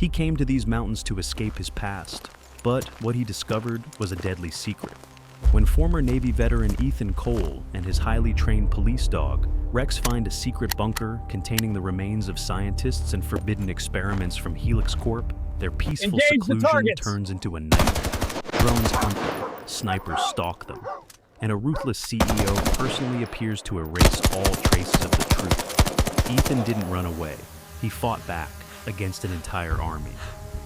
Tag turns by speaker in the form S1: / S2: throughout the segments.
S1: He came to these mountains to escape his past, but what he discovered was a deadly secret. When former Navy veteran Ethan Cole and his highly trained police dog, Rex, find a secret bunker containing the remains of scientists and forbidden experiments from Helix Corp, their peaceful seclusion turns into a nightmare. Drones hunt them, snipers stalk them, and a ruthless CEO personally appears to erase all traces of the truth. Ethan didn't run away. He fought back against an entire army.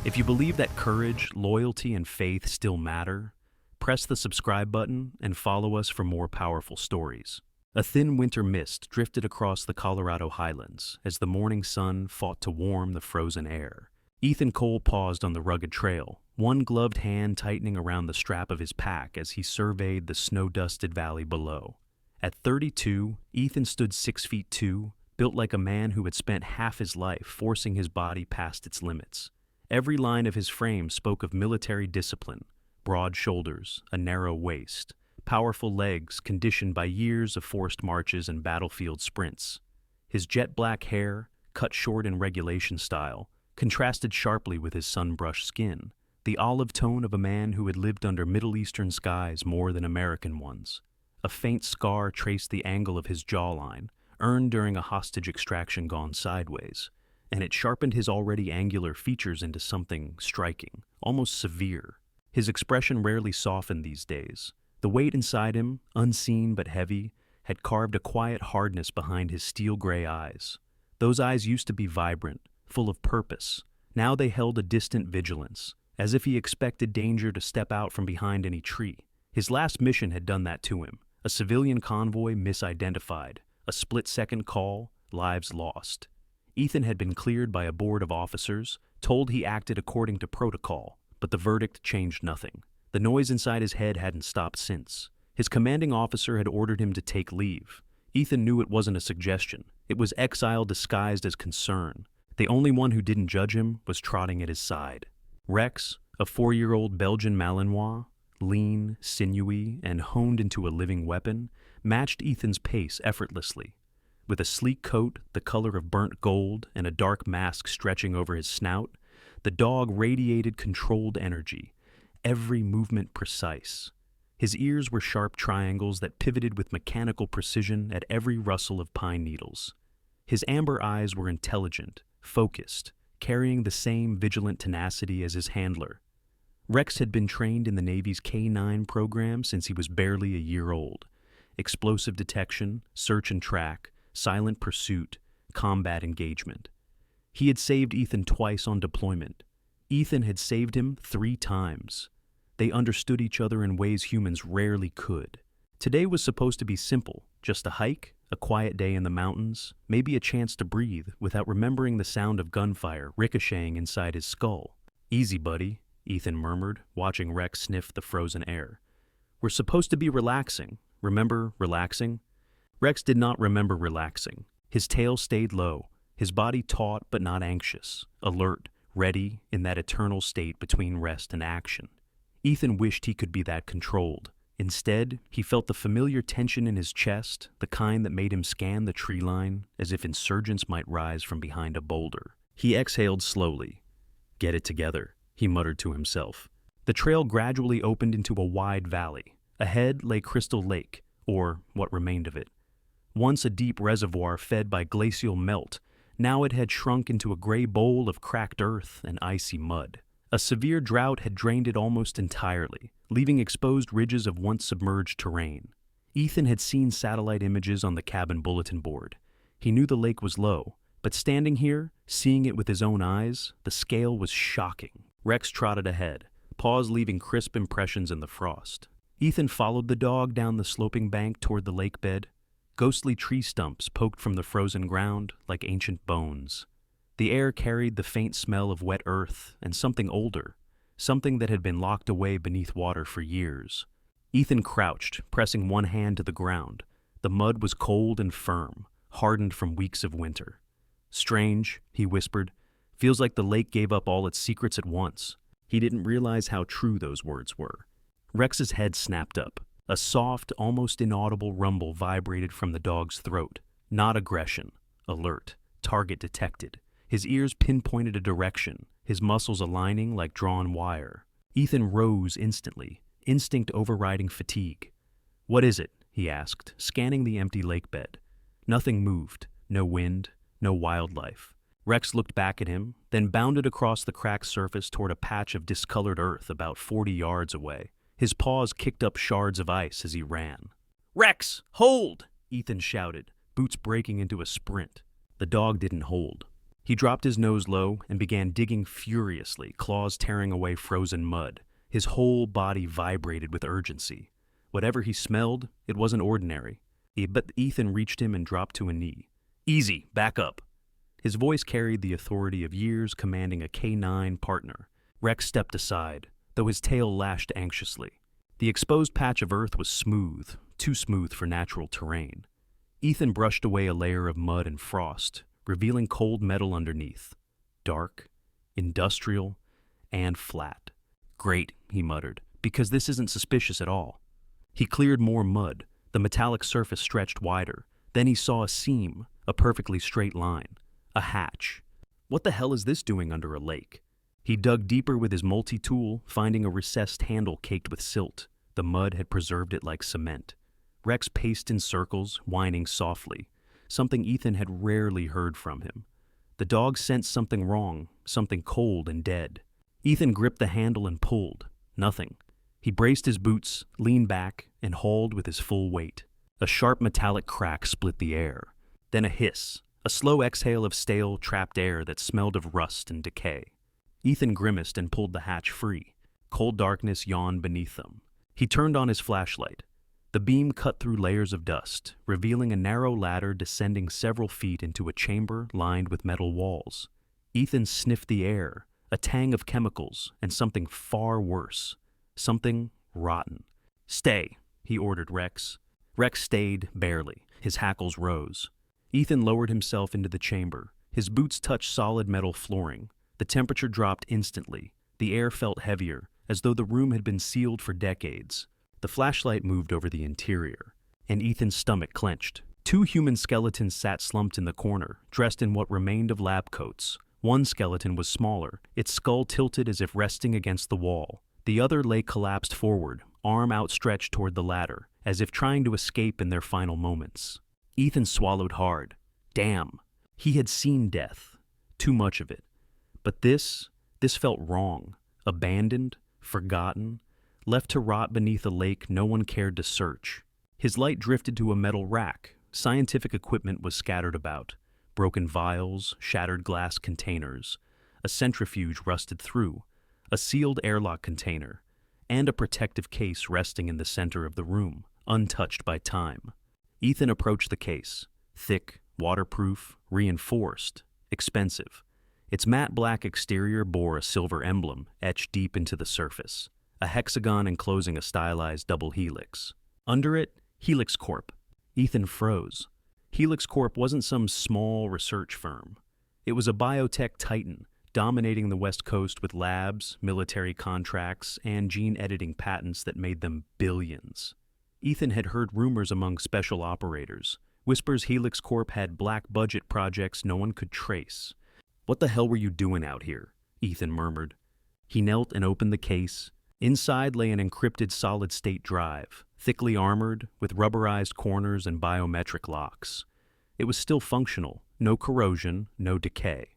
S1: If you believe that courage, loyalty, and faith still matter, press the subscribe button and follow us for more powerful stories. A thin winter mist drifted across the Colorado highlands as the morning sun fought to warm the frozen air. Ethan Cole paused on the rugged trail, one gloved hand tightening around the strap of his pack as he surveyed the snow-dusted valley below. At 32, Ethan stood 6'2", built like a man who had spent half his life forcing his body past its limits. Every line of his frame spoke of military discipline: broad shoulders, a narrow waist, powerful legs conditioned by years of forced marches and battlefield sprints. His jet black hair, cut short in regulation style, contrasted sharply with his sun-brushed skin, the olive tone of a man who had lived under Middle Eastern skies more than American ones. A faint scar traced the angle of his jawline, earned during a hostage extraction gone sideways, and it sharpened his already angular features into something striking, almost severe. His expression rarely softened these days. The weight inside him, unseen but heavy, had carved a quiet hardness behind his steel-gray eyes. Those eyes used to be vibrant, full of purpose. Now they held a distant vigilance, as if he expected danger to step out from behind any tree. His last mission had done that to him. A civilian convoy misidentified, a split-second call, lives lost. Ethan had been cleared by a board of officers, told he acted according to protocol, but the verdict changed nothing. The noise inside his head hadn't stopped since. His commanding officer had ordered him to take leave. Ethan knew it wasn't a suggestion. It was exile disguised as concern. The only one who didn't judge him was trotting at his side. Rex, a 4-year-old Belgian Malinois, lean, sinewy, and honed into a living weapon, matched Ethan's pace effortlessly. With a sleek coat the color of burnt gold and a dark mask stretching over his snout, the dog radiated controlled energy, every movement precise. His ears were sharp triangles that pivoted with mechanical precision at every rustle of pine needles. His amber eyes were intelligent, focused, carrying the same vigilant tenacity as his handler. Rex had been trained in the Navy's K-9 program since he was barely a year old. Explosive detection, search and track, silent pursuit, combat engagement. He had saved Ethan twice on deployment. Ethan had saved him 3 times. They understood each other in ways humans rarely could. Today was supposed to be simple, just a hike, a quiet day in the mountains, maybe a chance to breathe without remembering the sound of gunfire ricocheting inside his skull. "Easy, buddy," Ethan murmured, watching Rex sniff the frozen air. "We're supposed to be relaxing. Remember relaxing?" Rex did not remember relaxing. His tail stayed low, his body taut but not anxious, alert, ready in that eternal state between rest and action. Ethan wished he could be that controlled. Instead, he felt the familiar tension in his chest, the kind that made him scan the tree line as if insurgents might rise from behind a boulder. He exhaled slowly. "Get it together," he muttered to himself. The trail gradually opened into a wide valley. Ahead lay Crystal Lake, or what remained of it. Once a deep reservoir fed by glacial melt, now it had shrunk into a gray bowl of cracked earth and icy mud. A severe drought had drained it almost entirely, leaving exposed ridges of once submerged terrain. Ethan had seen satellite images on the cabin bulletin board. He knew the lake was low, but standing here, seeing it with his own eyes, the scale was shocking. Rex trotted ahead, paws leaving crisp impressions in the frost. Ethan followed the dog down the sloping bank toward the lake bed. Ghostly tree stumps poked from the frozen ground like ancient bones. The air carried the faint smell of wet earth and something older, something that had been locked away beneath water for years. Ethan crouched, pressing one hand to the ground. The mud was cold and firm, hardened from weeks of winter. "Strange," he whispered. "Feels like the lake gave up all its secrets at once." He didn't realize how true those words were. Rex's head snapped up. A soft, almost inaudible rumble vibrated from the dog's throat. Not aggression. Alert. Target detected. His ears pinpointed a direction, his muscles aligning like drawn wire. Ethan rose instantly, instinct overriding fatigue. "What is it?" he asked, scanning the empty lake bed. Nothing moved, no wind, no wildlife. Rex looked back at him, then bounded across the cracked surface toward a patch of discolored earth about 40 yards away. His paws kicked up shards of ice as he ran. "Rex, hold!" Ethan shouted, boots breaking into a sprint. The dog didn't hold. He dropped his nose low and began digging furiously, claws tearing away frozen mud. His whole body vibrated with urgency. Whatever he smelled, it wasn't ordinary. But Ethan reached him and dropped to a knee. "Easy, back up." His voice carried the authority of years commanding a K9 partner. Rex stepped aside, though his tail lashed anxiously. The exposed patch of earth was smooth, too smooth for natural terrain. Ethan brushed away a layer of mud and frost, revealing cold metal underneath. Dark, industrial, and flat. "Great," he muttered, "because this isn't suspicious at all." He cleared more mud. The metallic surface stretched wider. Then he saw a seam, a perfectly straight line. A hatch. What the hell is this doing under a lake? He dug deeper with his multi-tool, finding a recessed handle caked with silt. The mud had preserved it like cement. Rex paced in circles, whining softly, something Ethan had rarely heard from him. The dog sensed something wrong, something cold and dead. Ethan gripped the handle and pulled. Nothing. He braced his boots, leaned back, and hauled with his full weight. A sharp metallic crack split the air. Then a hiss, a slow exhale of stale, trapped air that smelled of rust and decay. Ethan grimaced and pulled the hatch free. Cold darkness yawned beneath them. He turned on his flashlight. The beam cut through layers of dust, revealing a narrow ladder descending several feet into a chamber lined with metal walls. Ethan sniffed the air, a tang of chemicals, and something far worse. Something rotten. "Stay," he ordered Rex. Rex stayed, barely. His hackles rose. Ethan lowered himself into the chamber. His boots touched solid metal flooring. The temperature dropped instantly. The air felt heavier, as though the room had been sealed for decades. The flashlight moved over the interior, and Ethan's stomach clenched. Two human skeletons sat slumped in the corner, dressed in what remained of lab coats. One skeleton was smaller, its skull tilted as if resting against the wall. The other lay collapsed forward, arm outstretched toward the ladder, as if trying to escape in their final moments. Ethan swallowed hard. Damn. He had seen death. Too much of it. But this felt wrong. Abandoned, forgotten, left to rot beneath a lake no one cared to search. His light drifted to a metal rack. Scientific equipment was scattered about. Broken vials, shattered glass containers. A centrifuge rusted through. A sealed airlock container. And a protective case resting in the center of the room, untouched by time. Ethan approached the case. Thick, waterproof, reinforced, expensive. Its matte black exterior bore a silver emblem etched deep into the surface, a hexagon enclosing a stylized double helix. Under it, Helix Corp. Ethan froze. Helix Corp wasn't some small research firm. It was a BioTech titan, dominating the West Coast with labs, military contracts, and gene editing patents that made them billions. Ethan had heard rumors among special operators. Whispers Helix Corp had black budget projects no one could trace. "What the hell were you doing out here?" Ethan murmured. He knelt and opened the case. Inside lay an encrypted solid-state drive, thickly armored, with rubberized corners and biometric locks. It was still functional, no corrosion, no decay.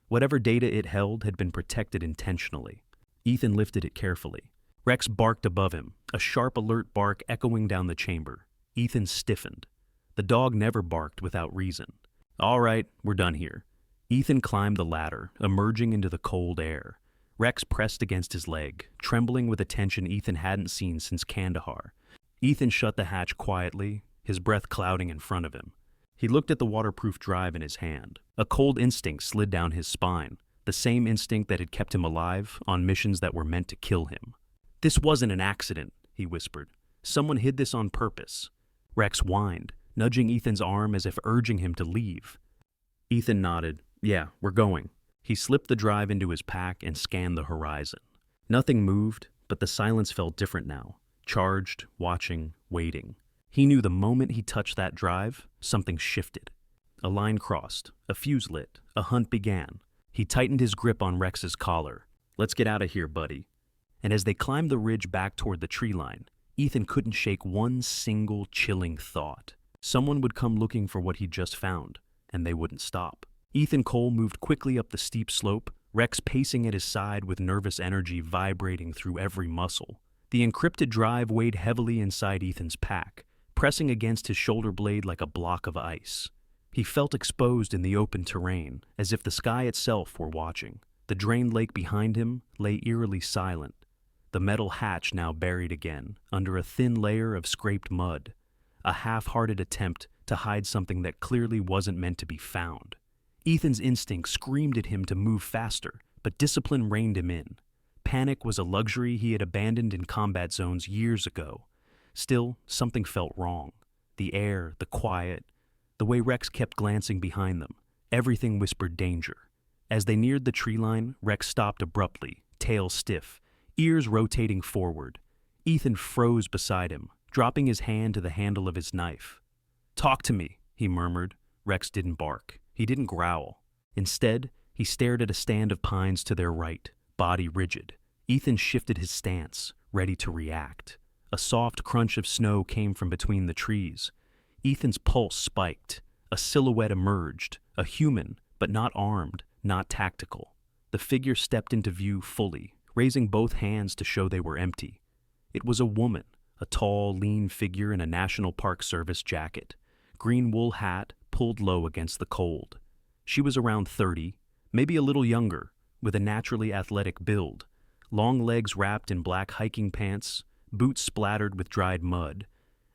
S1: Whatever data it held had been protected intentionally. Ethan lifted it carefully. Rex barked above him, a sharp alert bark echoing down the chamber. Ethan stiffened. The dog never barked without reason. "All right, we're done here." Ethan climbed the ladder, emerging into the cold air. Rex pressed against his leg, trembling with a tension Ethan hadn't seen since Kandahar. Ethan shut the hatch quietly, his breath clouding in front of him. He looked at the waterproof drive in his hand. A cold instinct slid down his spine, the same instinct that had kept him alive on missions that were meant to kill him. "This wasn't an accident," he whispered. "Someone hid this on purpose." Rex whined, nudging Ethan's arm as if urging him to leave. Ethan nodded. "Yeah, we're going." He slipped the drive into his pack and scanned the horizon. Nothing moved, but the silence felt different now. Charged, watching, waiting. He knew the moment he touched that drive, something shifted. A line crossed, a fuse lit, a hunt began. He tightened his grip on Rex's collar. "Let's get out of here, buddy." And as they climbed the ridge back toward the tree line, Ethan couldn't shake one single chilling thought. Someone would come looking for what he'd just found, and they wouldn't stop. Ethan Cole moved quickly up the steep slope, Rex pacing at his side with nervous energy vibrating through every muscle. The encrypted drive weighed heavily inside Ethan's pack, pressing against his shoulder blade like a block of ice. He felt exposed in the open terrain, as if the sky itself were watching. The drained lake behind him lay eerily silent, the metal hatch now buried again, under a thin layer of scraped mud, a half-hearted attempt to hide something that clearly wasn't meant to be found. Ethan's instinct screamed at him to move faster, but discipline reined him in. Panic was a luxury he had abandoned in combat zones years ago. Still, something felt wrong. The air, the quiet, the way Rex kept glancing behind them. Everything whispered danger. As they neared the tree line, Rex stopped abruptly, tail stiff, ears rotating forward. Ethan froze beside him, dropping his hand to the handle of his knife. "Talk to me," he murmured. Rex didn't bark. He didn't growl. Instead, he stared at a stand of pines to their right, body rigid. Ethan shifted his stance, ready to react. A soft crunch of snow came from between the trees. Ethan's pulse spiked. A silhouette emerged, a human, but not armed, not tactical. The figure stepped into view fully, raising both hands to show they were empty. It was a woman, a tall, lean figure in a National Park Service jacket, green wool hat pulled low against the cold. She was around 30, maybe a little younger, with a naturally athletic build, long legs wrapped in black hiking pants, boots splattered with dried mud,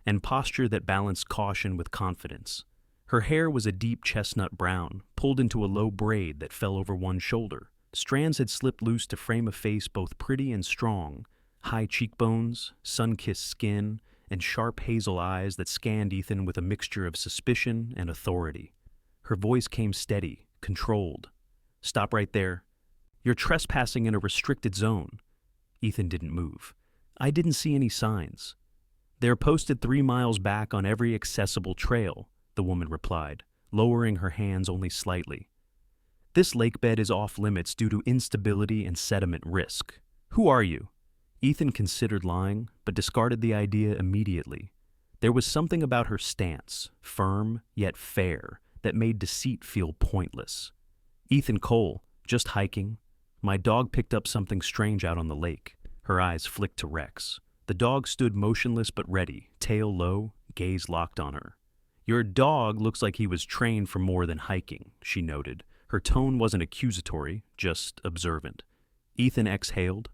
S1: and posture that balanced caution with confidence. Her hair was a deep chestnut brown, pulled into a low braid that fell over one shoulder. Strands had slipped loose to frame a face both pretty and strong, high cheekbones, sun-kissed skin, and sharp hazel eyes that scanned Ethan with a mixture of suspicion and authority. Her voice came steady, controlled. "Stop right there. You're trespassing in a restricted zone." Ethan didn't move. "I didn't see any signs." "They're posted 3 miles back on every accessible trail," the woman replied, lowering her hands only slightly. "This lake bed is off limits due to instability and sediment risk. Who are you?" Ethan considered lying, but discarded the idea immediately. There was something about her stance, firm yet fair, that made deceit feel pointless. "Ethan Cole, just hiking. My dog picked up something strange out on the lake." Her eyes flicked to Rex. The dog stood motionless but ready, tail low, gaze locked on her. "Your dog looks like he was trained for more than hiking," she noted. Her tone wasn't accusatory, just observant. Ethan exhaled.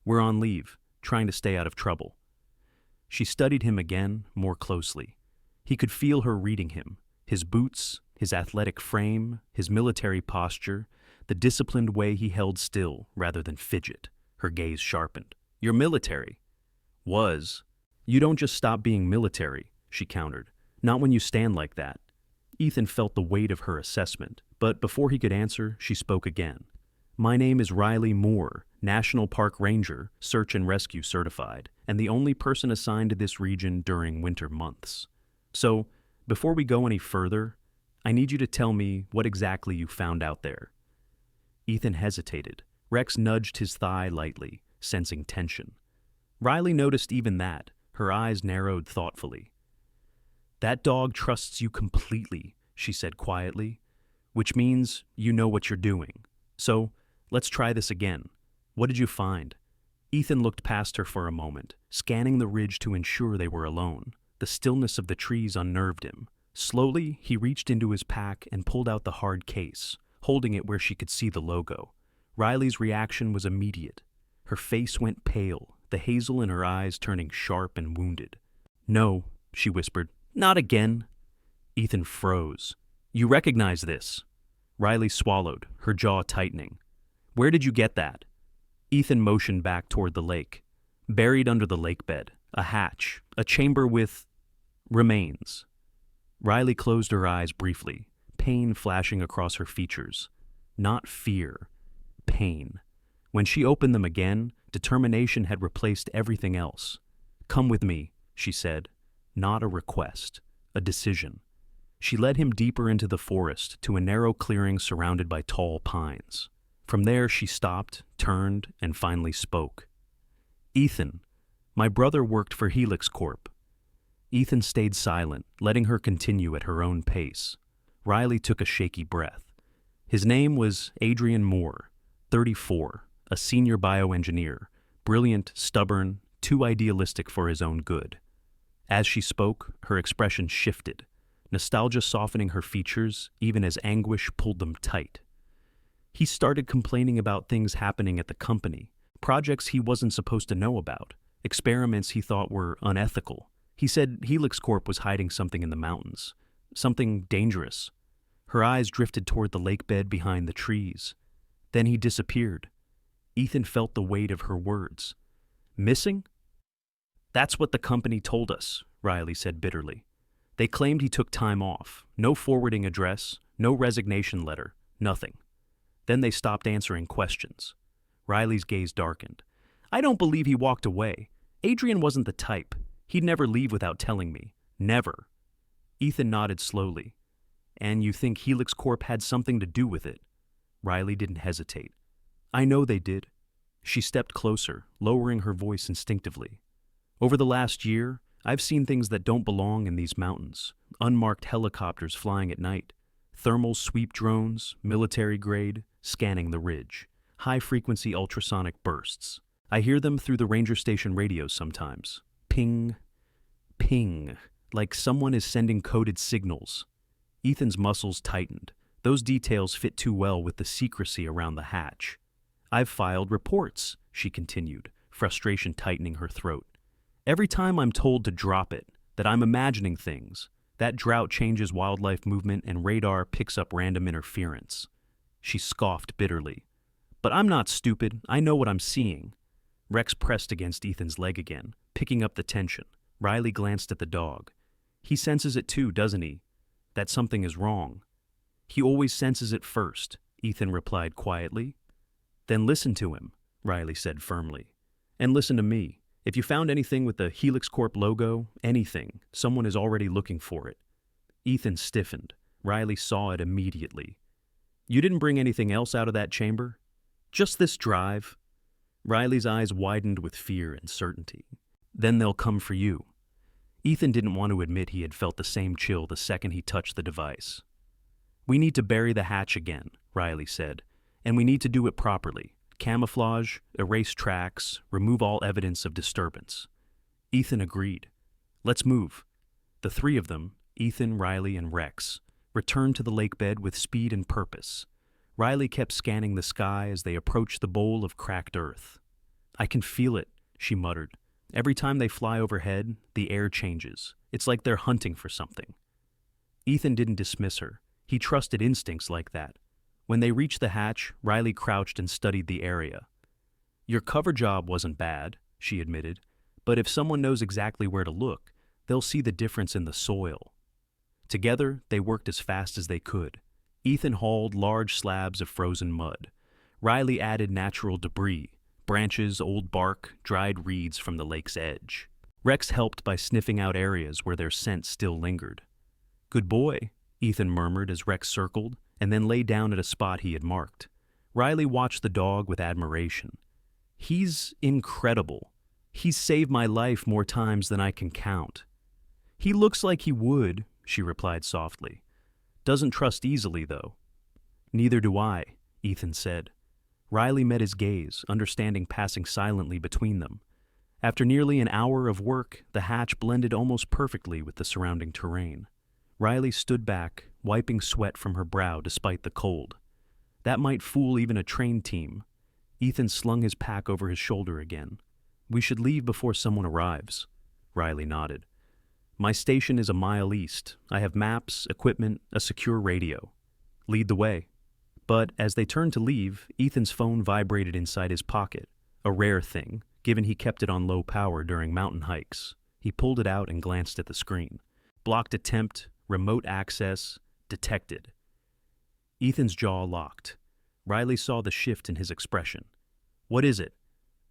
S1: "We're on leave, trying to stay out of trouble." She studied him again, more closely. He could feel her reading him. His boots, his athletic frame, his military posture, the disciplined way he held still rather than fidget. Her gaze sharpened. "You're military." "Was." "You don't just stop being military," she countered. "Not when you stand like that." Ethan felt the weight of her assessment, but before he could answer, she spoke again. "My name is Riley Moore, National Park Ranger, Search and Rescue certified, and the only person assigned to this region during winter months. So, before we go any further, I need you to tell me what exactly you found out there." Ethan hesitated. Rex nudged his thigh lightly, sensing tension. Riley noticed even that, her eyes narrowed thoughtfully. "That dog trusts you completely," she said quietly, "which means you know what you're doing. So, let's try this again. What did you find?" Ethan looked past her for a moment, scanning the ridge to ensure they were alone. The stillness of the trees unnerved him. Slowly, he reached into his pack and pulled out the hard case, holding it where she could see the logo. Riley's reaction was immediate. Her face went pale, the hazel in her eyes turning sharp and wounded. "No," she whispered. "Not again." Ethan froze. "You recognize this?" Riley swallowed, her jaw tightening. "Where did you get that?" Ethan motioned back toward the lake. "Buried under the lake bed. A hatch. A chamber with remains." Riley closed her eyes briefly, pain flashing across her features. Not fear. Pain. When she opened them again, determination had replaced everything else. "Come with me," she said. Not a request. A decision. She led him deeper into the forest to a narrow clearing surrounded by tall pines. From there, she stopped, turned, and finally spoke. "Ethan, my brother worked for Helix Corp." Ethan stayed silent, letting her continue at her own pace. Riley took a shaky breath. His name was Adrian Moore, 34, a senior bioengineer, brilliant, stubborn, too idealistic for his own good. As she spoke, her expression shifted, nostalgia softening her features even as anguish pulled them tight. He started complaining about things happening at the company, projects he wasn't supposed to know about, experiments he thought were unethical. He said Helix Corp was hiding something in the mountains, something dangerous. Her eyes drifted toward the lake bed behind the trees. Then he disappeared. Ethan felt the weight of her words. Missing? "That's what the company told us," Riley said bitterly. "They claimed he took time off, no forwarding address, no resignation letter, nothing. Then they stopped answering questions." Riley's gaze darkened. "I don't believe he walked away. Adrian wasn't the type. He'd never leave without telling me. Never." Ethan nodded slowly. "And you think Helix Corp had something to do with it?" Riley didn't hesitate. "I know they did." She stepped closer, lowering her voice instinctively. "Over the last year, I've seen things that don't belong in these mountains. Unmarked helicopters flying at night, thermal sweep drones, military grade, scanning the ridge, high-frequency ultrasonic bursts. I hear them through the ranger station radios sometimes. Ping, ping, like someone is sending coded signals." Ethan's muscles tightened. Those details fit too well with the secrecy around the hatch. "I've filed reports," she continued, frustration tightening her throat. "Every time I'm told to drop it, that I'm imagining things, that drought changes wildlife movement and radar picks up random interference." She scoffed bitterly. "But I'm not stupid. I know what I'm seeing." Rex pressed against Ethan's leg again, picking up the tension. Riley glanced at the dog. "He senses it too, doesn't he? That something is wrong." "He always senses it first," Ethan replied quietly. "Then listen to him," Riley said firmly. "And listen to me. If you found anything with the Helix Corp logo, anything, someone is already looking for it." Ethan stiffened. Riley saw it immediately. "You didn't bring anything else out of that chamber?" "Just this drive." Riley's eyes widened with fear and certainty. "Then they'll come for you." Ethan didn't want to admit he had felt the same chill the second he touched the device. "We need to bury the hatch again," Riley said, "and we need to do it properly. Camouflage, erase tracks, remove all evidence of disturbance." Ethan agreed. "Let's move." The three of them, Ethan, Riley, and Rex, returned to the lake bed with speed and purpose. Riley kept scanning the sky as they approached the bowl of cracked earth. "I can feel it," she muttered. "Every time they fly overhead, the air changes. It's like they're hunting for something." Ethan didn't dismiss her. He trusted instincts like that. When they reached the hatch, Riley crouched and studied the area. "Your cover job wasn't bad," she admitted, "but if someone knows exactly where to look, they'll see the difference in the soil." Together, they worked as fast as they could. Ethan hauled large slabs of frozen mud. Riley added natural debris, branches, old bark, dried reeds from the lake's edge. Rex helped by sniffing out areas where their scent still lingered. "Good boy," Ethan murmured as Rex circled, and then lay down at a spot he had marked. Riley watched the dog with admiration. "He's incredible. He's saved my life more times than I can count." "He looks like he would," she replied softly. "Doesn't trust easily, though." "Neither do I," Ethan said. Riley met his gaze, understanding passing silently between them. After nearly an hour of work, the hatch blended almost perfectly with the surrounding terrain. Riley stood back, wiping sweat from her brow despite the cold. That might fool even a trained team. Ethan slung his pack over his shoulder again. "We should leave before someone arrives." Riley nodded. "My station is a mile east. I have maps, equipment, a secure radio. Lead the way." But as they turned to leave, Ethan's phone vibrated inside his pocket, a rare thing, given he kept it on low power during mountain hikes. He pulled it out and glanced at the screen. Blocked attempt, remote access, detected. Ethan's jaw locked. Riley saw the shift in his expression. "What is it?"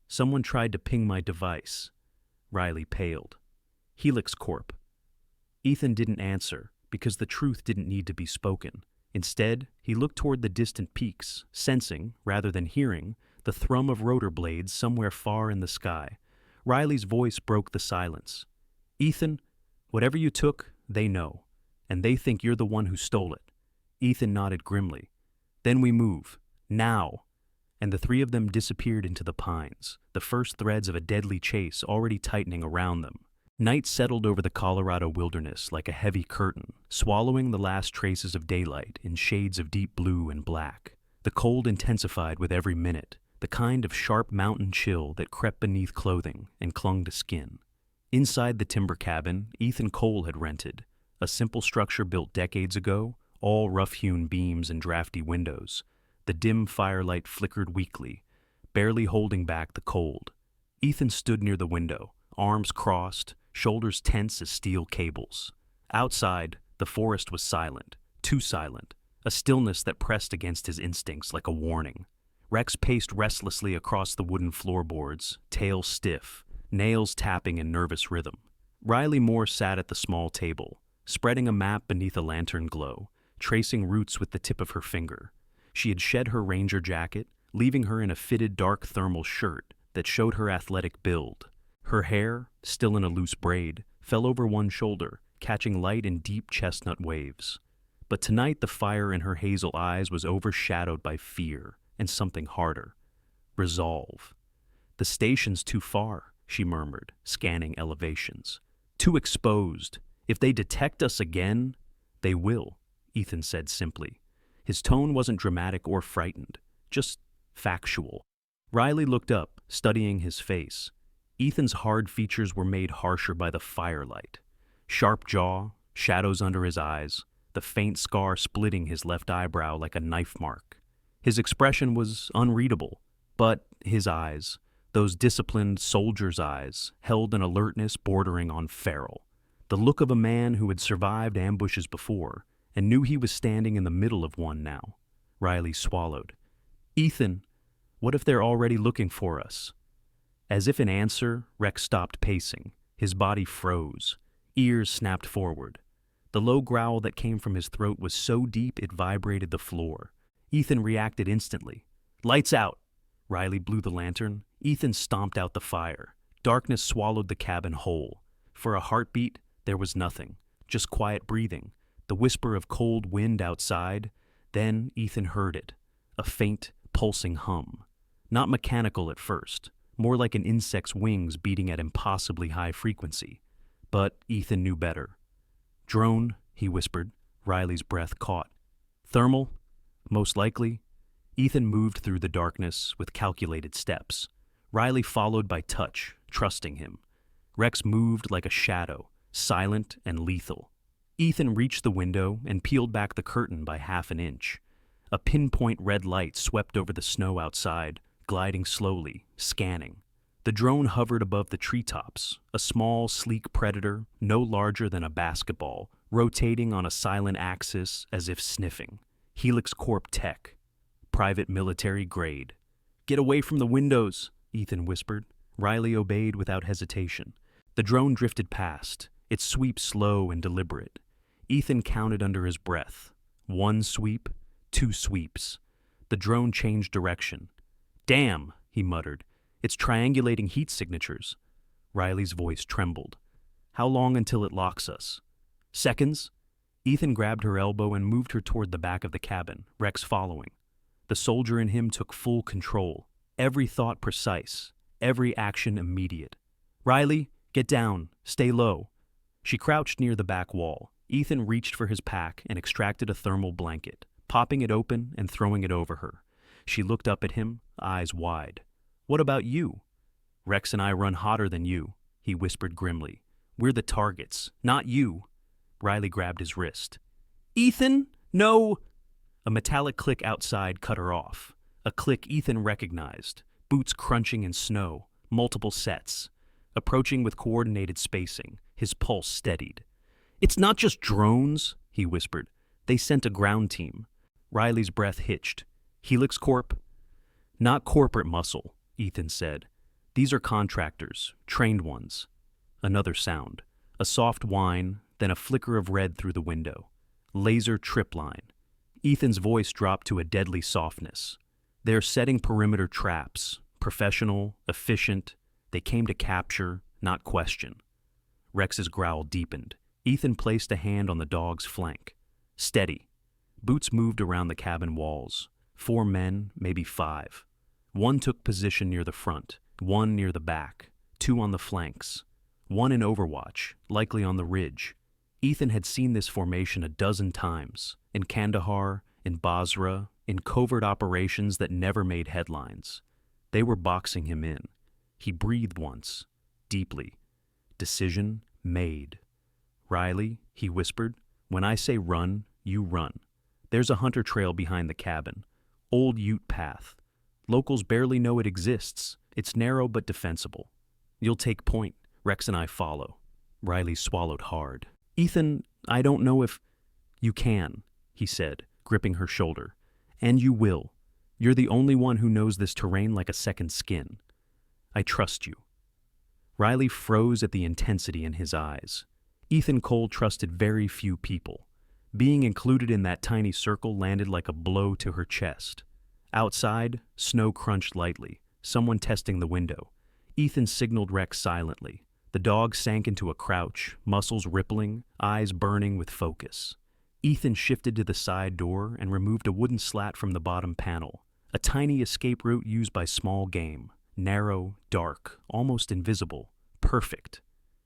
S1: "Someone tried to ping my device." Riley paled. "Helix Corp." Ethan didn't answer, because the truth didn't need to be spoken. Instead, he looked toward the distant peaks, sensing, rather than hearing, the thrum of rotor blades somewhere far in the sky. Riley's voice broke the silence. "Ethan, whatever you took, they know, and they think you're the one who stole it." Ethan nodded grimly. "Then we move. Now." And the three of them disappeared into the pines, the first threads of a deadly chase already tightening around them. Night settled over the Colorado wilderness like a heavy curtain, swallowing the last traces of daylight in shades of deep blue and black. The cold intensified with every minute, the kind of sharp mountain chill that crept beneath clothing and clung to skin. Inside the timber cabin Ethan Cole had rented, a simple structure built decades ago, all rough-hewn beams and drafty windows. The dim firelight flickered weakly, barely holding back the cold. Ethan stood near the window, arms crossed, shoulders tense as steel cables. Outside, the forest was silent, too silent, a stillness that pressed against his instincts like a warning. Rex paced restlessly across the wooden floorboards, tail stiff, nails tapping in nervous rhythm. Riley Moore sat at the small table, spreading a map beneath a lantern glow, tracing routes with the tip of her finger. She had shed her ranger jacket, leaving her in a fitted dark thermal shirt that showed her athletic build. Her hair, still in a loose braid, fell over one shoulder, catching light in deep chestnut waves. But tonight the fire in her hazel eyes was overshadowed by fear and something harder. Resolve. "The station's too far," she murmured, scanning elevations. "Too exposed. If they detect us again—" "They will," Ethan said simply. His tone wasn't dramatic or frightened, just factual. Riley looked up, studying his face. Ethan's hard features were made harsher by the firelight. Sharp jaw, shadows under his eyes, the faint scar splitting his left eyebrow like a knife mark. His expression was unreadable, but his eyes, those disciplined soldier's eyes, held an alertness bordering on feral. The look of a man who had survived ambushes before, and knew he was standing in the middle of one now. Riley swallowed. "Ethan, what if they're already looking for us?" As if in answer, Rex stopped pacing. His body froze. Ears snapped forward. The low growl that came from his throat was so deep it vibrated the floor. Ethan reacted instantly. "Lights out!" Riley blew the lantern. Ethan stomped out the fire. Darkness swallowed the cabin whole. For a heartbeat, there was nothing. Just quiet breathing. The whisper of cold wind outside. Then Ethan heard it. A faint, pulsing hum. Not mechanical at first, more like an insect's wings beating at impossibly high frequency. But Ethan knew better. "Drone," he whispered. Riley's breath caught. "Thermal? Most likely." Ethan moved through the darkness with calculated steps. Riley followed by touch, trusting him. Rex moved like a shadow, silent and lethal. Ethan reached the window and peeled back the curtain by half an inch. A pinpoint red light swept over the snow outside, gliding slowly, scanning. The drone hovered above the treetops, a small, sleek predator, no larger than a basketball, rotating on a silent axis as if sniffing. Helix Corp Tech. Private military grade. "Get away from the windows," Ethan whispered. Riley obeyed without hesitation. The drone drifted past, its sweep slow and deliberate. Ethan counted under his breath. 1 sweep, 2 sweeps. The drone changed direction. "Damn," he muttered. "It's triangulating heat signatures." Riley's voice trembled. "How long until it locks us?" "Seconds." Ethan grabbed her elbow and moved her toward the back of the cabin, Rex following. The soldier in him took full control, every thought precise, every action immediate. "Riley, get down, stay low." She crouched near the back wall. Ethan reached for his pack and extracted a thermal blanket, popping it open and throwing it over her. She looked up at him, eyes wide. "What about you?" "Rex and I run hotter than you," he whispered grimly. "We're the targets, not you." Riley grabbed his wrist. "Ethan, no!" A metallic click outside cut her off. A click Ethan recognized, boots crunching in snow, multiple sets. Approaching with coordinated spacing, his pulse steadied. "It's not just drones," he whispered. "They sent a ground team." Riley's breath hitched. "Helix Corp?" "Not corporate muscle," Ethan said. "These are contractors, trained ones." Another sound. A soft whine, then a flicker of red through the window. Laser tripline. Ethan's voice dropped to a deadly softness. They're setting perimeter traps. Professional, efficient. They came to capture, not question. Rex's growl deepened. Ethan placed a hand on the dog's flank. Steady. Boots moved around the cabin walls. 4 men, maybe 5. 1 took position near the front, 1 near the back, 2 on the flanks, 1 in overwatch, likely on the ridge. Ethan had seen this formation a dozen times, in Kandahar, in Basra, in covert operations that never made headlines. They were boxing him in. He breathed once, deeply. Decision made. Riley, he whispered, when I say run, you run. There's a hunter trail behind the cabin. Old Ute path. Locals barely know it exists. It's narrow but defensible. You'll take point. Rex and I follow. Riley swallowed hard. Ethan, I don't know if... You can, he said, gripping her shoulder. And you will. You're the only one who knows this terrain like a second skin. I trust you. Riley froze at the intensity in his eyes. Ethan Cole trusted very few people. Being included in that tiny circle landed like a blow to her chest. Outside, snow crunched lightly, someone testing the window. Ethan signaled Rex silently. The dog sank into a crouch, muscles rippling, eyes burning with focus. Ethan shifted to the side door and removed a wooden slat from the bottom panel, a tiny escape route used by small game. Narrow, dark, almost invisible. Perfect.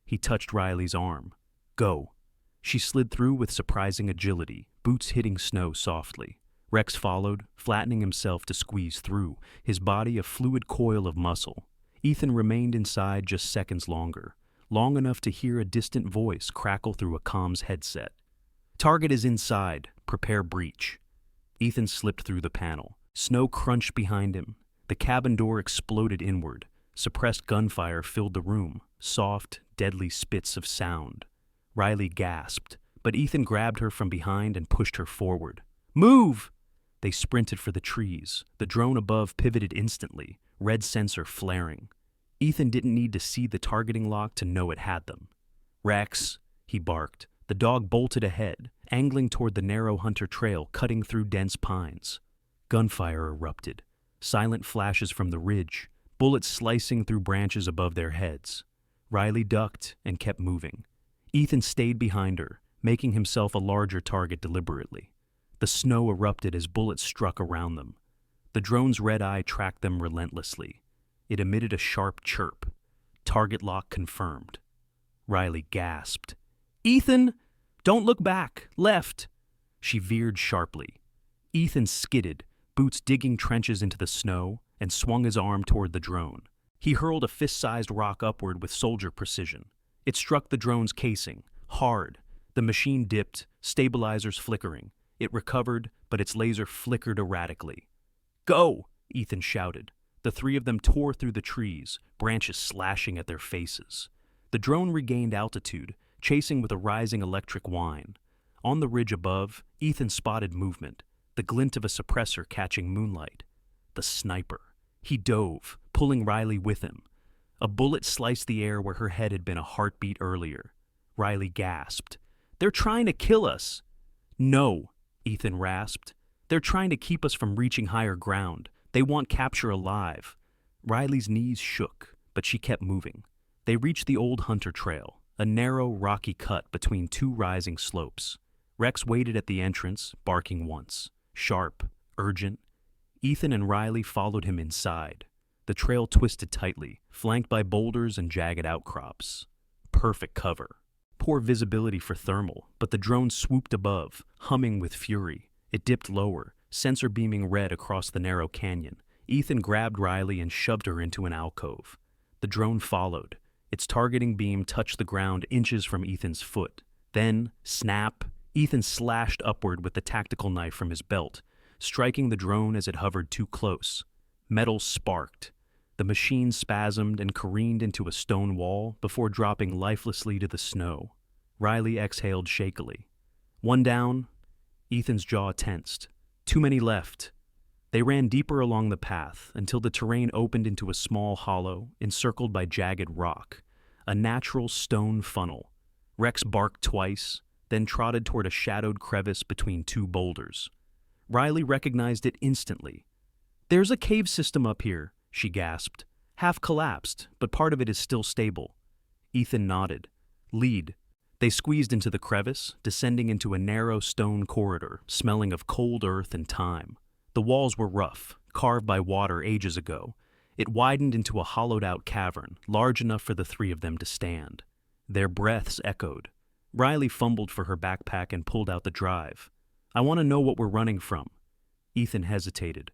S1: He touched Riley's arm. Go. She slid through with surprising agility, boots hitting snow softly. Rex followed, flattening himself to squeeze through, his body a fluid coil of muscle. Ethan remained inside just seconds longer, long enough to hear a distant voice crackle through a comms headset. Target is inside. Prepare breach. Ethan slipped through the panel. Snow crunched behind him. The cabin door exploded inward. Suppressed gunfire filled the room, soft, deadly spits of sound. Riley gasped, but Ethan grabbed her from behind and pushed her forward. Move! They sprinted for the trees. The drone above pivoted instantly, red sensor flaring. Ethan didn't need to see the targeting lock to know it had them. Rex, he barked. The dog bolted ahead, angling toward the narrow hunter trail cutting through dense pines. Gunfire erupted. Silent flashes from the ridge, bullets slicing through branches above their heads. Riley ducked and kept moving. Ethan stayed behind her, making himself a larger target deliberately. The snow erupted as bullets struck around them. The drone's red eye tracked them relentlessly. It emitted a sharp chirp. Target lock confirmed. Riley gasped. Ethan! Don't look back! Left! She veered sharply. Ethan skidded, boots digging trenches into the snow, and swung his arm toward the drone. He hurled a fist-sized rock upward with soldier precision. It struck the drone's casing, hard. The machine dipped, stabilizers flickering. It recovered, but its laser flickered erratically. Go! Ethan shouted. The 3 of them tore through the trees, branches slashing at their faces. The drone regained altitude, chasing with a rising electric whine. On the ridge above, Ethan spotted movement, the glint of a suppressor catching moonlight. The sniper. He dove, pulling Riley with him. A bullet sliced the air where her head had been a heartbeat earlier. Riley gasped. They're trying to kill us. No, Ethan rasped. They're trying to keep us from reaching higher ground. They want capture alive. Riley's knees shook, but she kept moving. They reached the old hunter trail, a narrow, rocky cut between 2 rising slopes. Rex waited at the entrance, barking once. Sharp, urgent. Ethan and Riley followed him inside. The trail twisted tightly, flanked by boulders and jagged outcrops. Perfect cover. Poor visibility for thermal, but the drone swooped above, humming with fury. It dipped lower, sensor beaming red across the narrow canyon. Ethan grabbed Riley and shoved her into an alcove. The drone followed. Its targeting beam touched the ground inches from Ethan's foot. Then, snap, Ethan slashed upward with the tactical knife from his belt, striking the drone as it hovered too close. Metal sparked. The machine spasmed and careened into a stone wall before dropping lifelessly to the snow. Riley exhaled shakily. 1 down. Ethan's jaw tensed. Too many left. They ran deeper along the path until the terrain opened into a small hollow encircled by jagged rock, a natural stone funnel. Rex barked twice, then trotted toward a shadowed crevice between two boulders. Riley recognized it instantly. "There's a cave system up here," she gasped. "Half collapsed, but part of it is still stable." Ethan nodded. "Lead." They squeezed into the crevice, descending into a narrow stone corridor, smelling of cold earth and time. The walls were rough, carved by water ages ago. It widened into a hollowed-out cavern, large enough for the three of them to stand. Their breaths echoed. Riley fumbled for her backpack and pulled out the drive. "I want to know what we're running from." Ethan hesitated.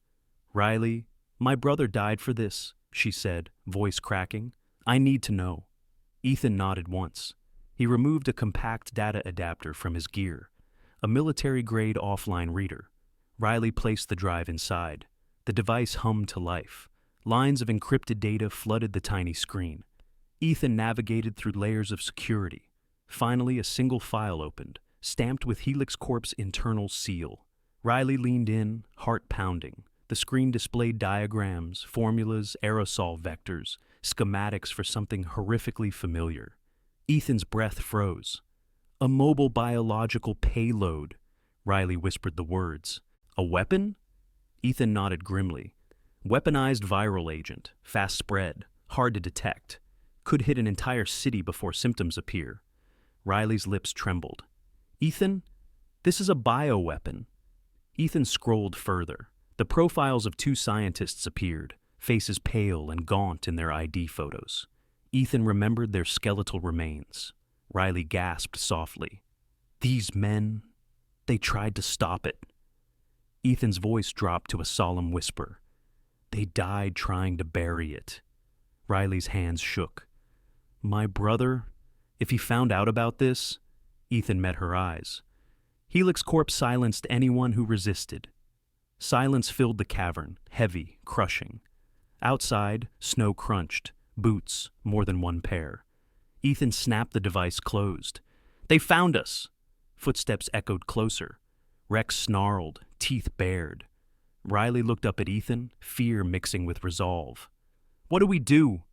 S1: "Riley, my brother died for this," she said, voice cracking. "I need to know." Ethan nodded once. He removed a compact data adapter from his gear, a military-grade offline reader. Riley placed the drive inside. The device hummed to life. Lines of encrypted data flooded the tiny screen. Ethan navigated through layers of security. Finally, a single file opened, stamped with Helix Corp's internal seal. Riley leaned in, heart pounding. The screen displayed diagrams, formulas, aerosol vectors, schematics for something horrifically familiar. Ethan's breath froze. "A mobile biological payload," Riley whispered the words. "A weapon?" Ethan nodded grimly. "Weaponized viral agent, fast spread, hard to detect. Could hit an entire city before symptoms appear." Riley's lips trembled. "Ethan, this is a bioweapon." Ethan scrolled further. The profiles of two scientists appeared, faces pale and gaunt in their ID photos. Ethan remembered their skeletal remains. Riley gasped softly. "These men, they tried to stop it." Ethan's voice dropped to a solemn whisper. "They died trying to bury it." Riley's hands shook. "My brother, if he found out about this..." Ethan met her eyes. "Helix Corp silenced anyone who resisted." Silence filled the cavern, heavy, crushing. Outside, snow crunched, boots, more than one pair. Ethan snapped the device closed. "They found us!" Footsteps echoed closer. Rex snarled, teeth bared. Riley looked up at Ethan, fear mixing with resolve. "What do we do?"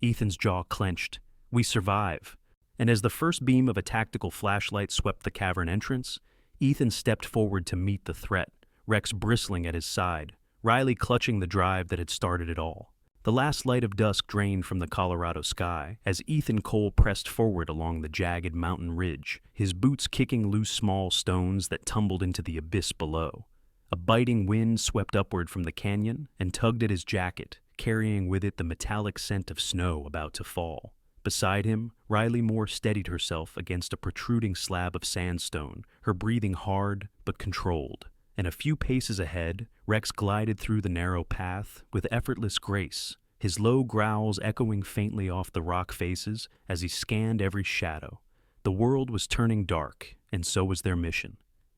S1: Ethan's jaw clenched. "We survive." And as the first beam of a tactical flashlight swept the cavern entrance, Ethan stepped forward to meet the threat, Rex bristling at his side, Riley clutching the drive that had started it all. The last light of dusk drained from the Colorado sky as Ethan Cole pressed forward along the jagged mountain ridge, his boots kicking loose small stones that tumbled into the abyss below. A biting wind swept upward from the canyon and tugged at his jacket, carrying with it the metallic scent of snow about to fall. Beside him, Riley Moore steadied herself against a protruding slab of sandstone, her breathing hard but controlled. And a few paces ahead, Rex glided through the narrow path with effortless grace, his low growls echoing faintly off the rock faces as he scanned every shadow. The world was turning dark, and so was their mission.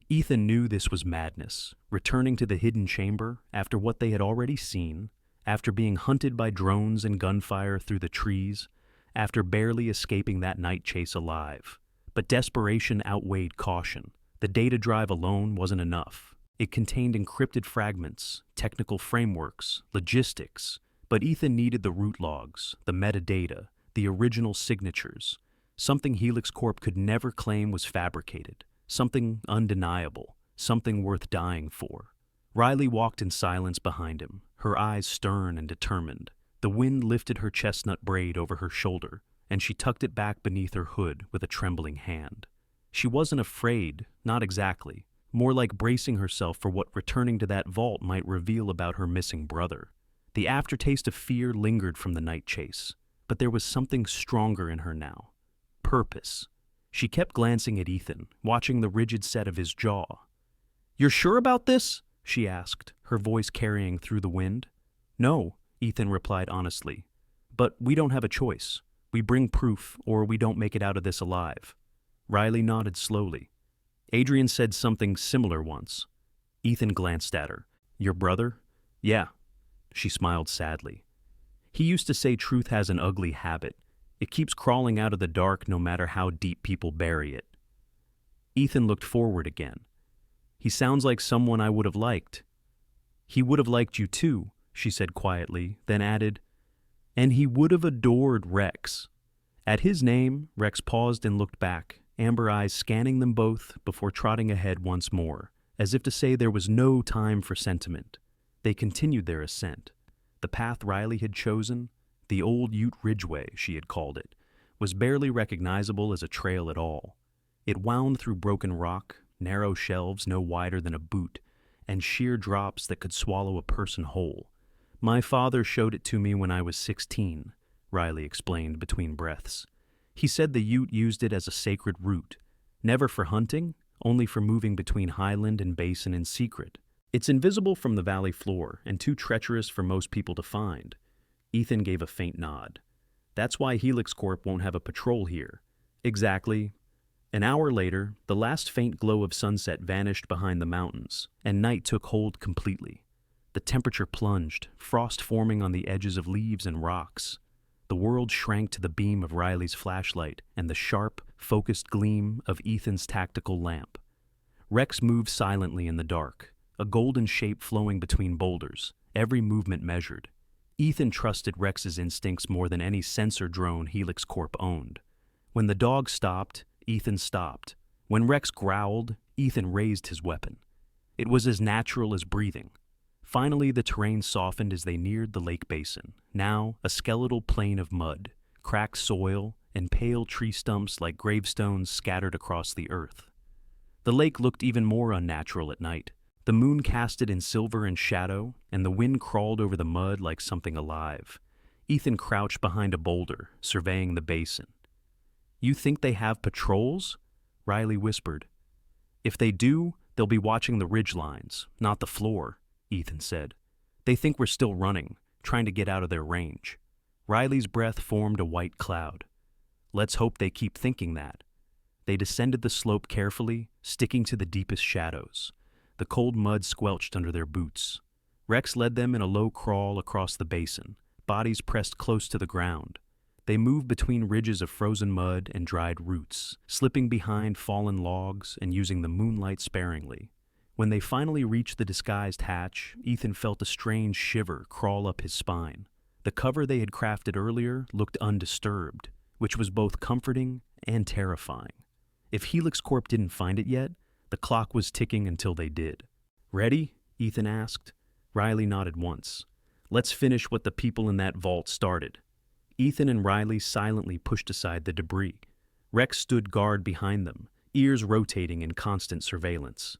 S1: Ethan knew this was madness, returning to the hidden chamber after what they had already seen, after being hunted by drones and gunfire through the trees, after barely escaping that night chase alive. But desperation outweighed caution. The data drive alone wasn't enough. It contained encrypted fragments, technical frameworks, logistics, but Ethan needed the root logs, the metadata, the original signatures, something Helix Corp could never claim was fabricated, something undeniable, something worth dying for. Riley walked in silence behind him, her eyes stern and determined. The wind lifted her chestnut braid over her shoulder, and she tucked it back beneath her hood with a trembling hand. She wasn't afraid, not exactly, more like bracing herself for what returning to that vault might reveal about her missing brother. The aftertaste of fear lingered from the night chase, but there was something stronger in her now. Purpose. She kept glancing at Ethan, watching the rigid set of his jaw. "You're sure about this?" she asked, her voice carrying through the wind. "No," Ethan replied honestly. "But we don't have a choice. We bring proof, or we don't make it out of this alive." Riley nodded slowly. "Adrian said something similar once." Ethan glanced at her. "Your brother?" "Yeah." She smiled sadly. "He used to say truth has an ugly habit. It keeps crawling out of the dark no matter how deep people bury it." Ethan looked forward again. "He sounds like someone I would have liked." "He would have liked you too," she said quietly, then added, "and he would have adored Rex." At his name, Rex paused and looked back, amber eyes scanning them both before trotting ahead once more, as if to say there was no time for sentiment. They continued their ascent. The path Riley had chosen, the old Ute Ridgeway, she had called it, was barely recognizable as a trail at all. It wound through broken rock, narrow shelves no wider than a boot, and sheer drops that could swallow a person whole. "My father showed it to me when I was 16, Riley explained between breaths. He said the Ute used it as a sacred route, never for hunting, only for moving between highland and basin in secret. It's invisible from the valley floor and too treacherous for most people to find." Ethan gave a faint nod. "That's why Helix Corp won't have a patrol here." "Exactly." An hour later, the last faint glow of sunset vanished behind the mountains, and night took hold completely. The temperature plunged, frost forming on the edges of leaves and rocks. The world shrank to the beam of Riley's flashlight and the sharp, focused gleam of Ethan's tactical lamp. Rex moved silently in the dark, a golden shape flowing between boulders, every movement measured. Ethan trusted Rex's instincts more than any sensor drone Helix Corp owned. When the dog stopped, Ethan stopped. When Rex growled, Ethan raised his weapon. It was as natural as breathing. Finally, the terrain softened as they neared the lake basin, now a skeletal plain of mud, cracked soil, and pale tree stumps like gravestones scattered across the earth. The lake looked even more unnatural at night. The moon cast it in silver and shadow, and the wind crawled over the mud like something alive. Ethan crouched behind a boulder, surveying the basin. "You think they have patrols?" Riley whispered. "If they do, they'll be watching the ridge lines, not the floor," Ethan said. "They think we're still running, trying to get out of their range." Riley's breath formed a white cloud. "Let's hope they keep thinking that." They descended the slope carefully, sticking to the deepest shadows. The cold mud squelched under their boots. Rex led them in a low crawl across the basin, bodies pressed close to the ground. They moved between ridges of frozen mud and dried roots, slipping behind fallen logs and using the moonlight sparingly. When they finally reached the disguised hatch, Ethan felt a strange shiver crawl up his spine. The cover they had crafted earlier looked undisturbed, which was both comforting and terrifying. If Helix Corp didn't find it yet, the clock was ticking until they did. "Ready?" Ethan asked. Riley nodded once. "Let's finish what the people in that vault started." Ethan and Riley silently pushed aside the debris. Rex stood guard behind them, ears rotating in constant surveillance.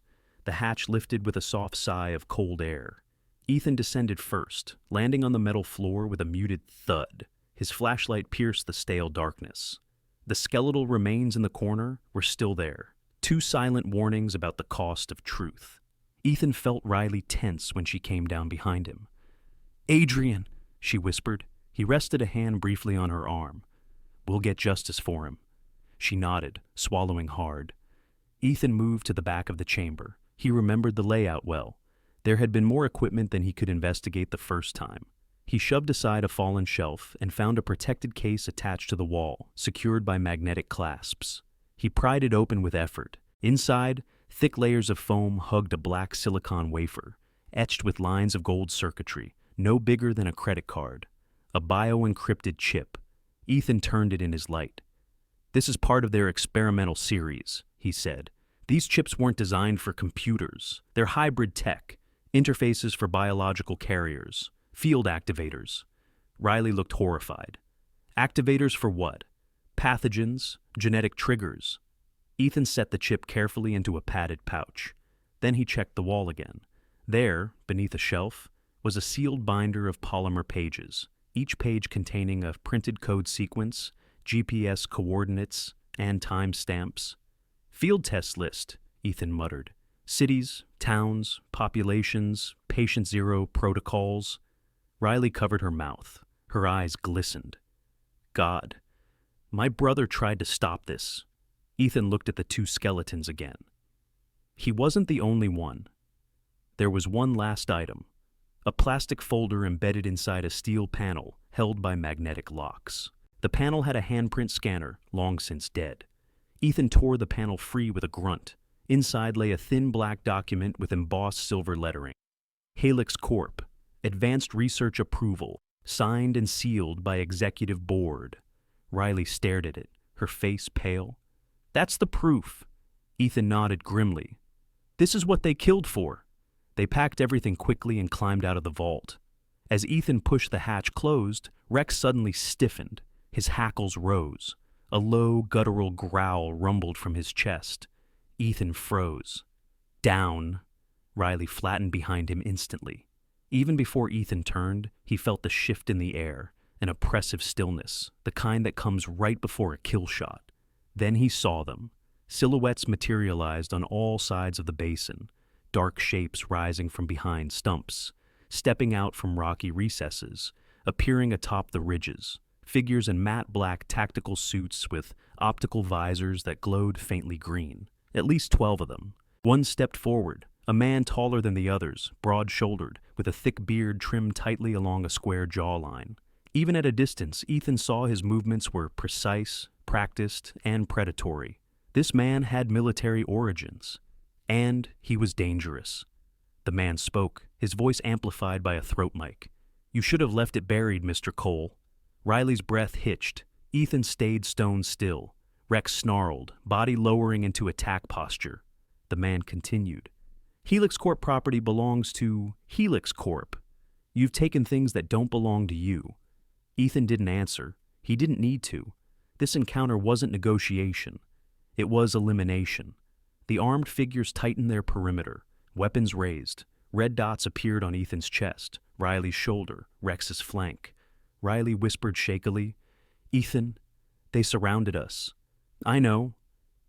S1: The hatch lifted with a soft sigh of cold air. Ethan descended first, landing on the metal floor with a muted thud. His flashlight pierced the stale darkness. The skeletal remains in the corner were still there, two silent warnings about the cost of truth. Ethan felt Riley tense when she came down behind him. "Adrian," she whispered. He rested a hand briefly on her arm. "We'll get justice for him." She nodded, swallowing hard. Ethan moved to the back of the chamber. He remembered the layout well. There had been more equipment than he could investigate the first time. He shoved aside a fallen shelf and found a protected case attached to the wall, secured by magnetic clasps. He pried it open with effort. Inside, thick layers of foam hugged a black silicon wafer, etched with lines of gold circuitry, no bigger than a credit card. A bio-encrypted chip. Ethan turned it in his light. "This is part of their experimental series," he said. "These chips weren't designed for computers. They're hybrid tech, interfaces for biological carriers, field activators." Riley looked horrified. "Activators for what? Pathogens, genetic triggers." Ethan set the chip carefully into a padded pouch. Then he checked the wall again. There, beneath a shelf, was a sealed binder of polymer pages, each page containing a printed code sequence, GPS coordinates, and timestamps. "Field test list," Ethan muttered. "Cities, towns, populations, patient zero protocols." Riley covered her mouth. Her eyes glistened. "God, my brother tried to stop this." Ethan looked at the two skeletons again. He wasn't the only one. There was one last item. A plastic folder embedded inside a steel panel held by magnetic locks. The panel had a handprint scanner, long since dead. Ethan tore the panel free with a grunt. Inside lay a thin black document with embossed silver lettering. Helix Corp. Advanced Research Approval. Signed and sealed by Executive Board. Riley stared at it, her face pale. That's the proof. Ethan nodded grimly. This is what they killed for. They packed everything quickly and climbed out of the vault. As Ethan pushed the hatch closed, Rex suddenly stiffened. His hackles rose. A low, guttural growl rumbled from his chest. Ethan froze. Down. Riley flattened behind him instantly. Even before Ethan turned, he felt the shift in the air, an oppressive stillness, the kind that comes right before a kill shot. Then he saw them. Silhouettes materialized on all sides of the basin, dark shapes rising from behind stumps, stepping out from rocky recesses, appearing atop the ridges, figures in matte black tactical suits with optical visors that glowed faintly green. At least 12 of them. One stepped forward, a man taller than the others, broad-shouldered, with a thick beard trimmed tightly along a square jawline. Even at a distance, Ethan saw his movements were precise, practiced, and predatory. This man had military origins, and he was dangerous. The man spoke, his voice amplified by a throat mic. You should have left it buried, Mr. Cole. Riley's breath hitched. Ethan stayed stone still. Rex snarled, body lowering into attack posture. The man continued. Helix Corp property belongs to Helix Corp. You've taken things that don't belong to you. Ethan didn't answer. He didn't need to. This encounter wasn't negotiation. It was elimination. The armed figures tightened their perimeter, weapons raised. Red dots appeared on Ethan's chest, Riley's shoulder, Rex's flank. Riley whispered shakily, Ethan, they surrounded us. I know.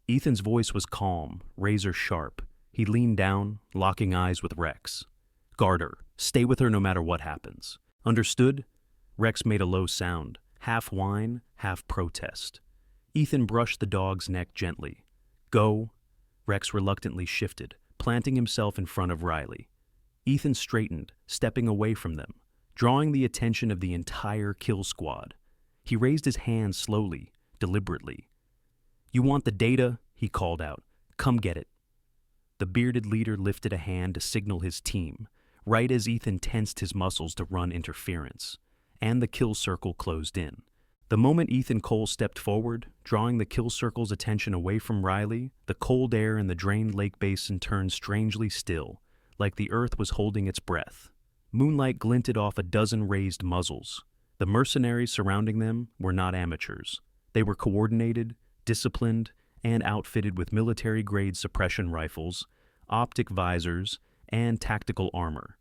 S1: Ethan's voice was calm, razor sharp. He leaned down, locking eyes with Rex. Guard her. Stay with her no matter what happens. Understood? Rex made a low sound, half whine, half protest. Ethan brushed the dog's neck gently. Go. Rex reluctantly shifted, planting himself in front of Riley. Ethan straightened, stepping away from them, drawing the attention of the entire kill squad. He raised his hand slowly, deliberately. You want the data? He called out. Come get it. The bearded leader lifted a hand to signal his team, right as Ethan tensed his muscles to run interference, and the kill circle closed in. The moment Ethan Cole stepped forward, drawing the kill circle's attention away from Riley, the cold air in the drained lake basin turned strangely still, like the earth was holding its breath. Moonlight glinted off a dozen raised muzzles. The mercenaries surrounding them were not amateurs. They were coordinated, disciplined, and outfitted with military-grade suppression rifles, optic visors, and tactical armor.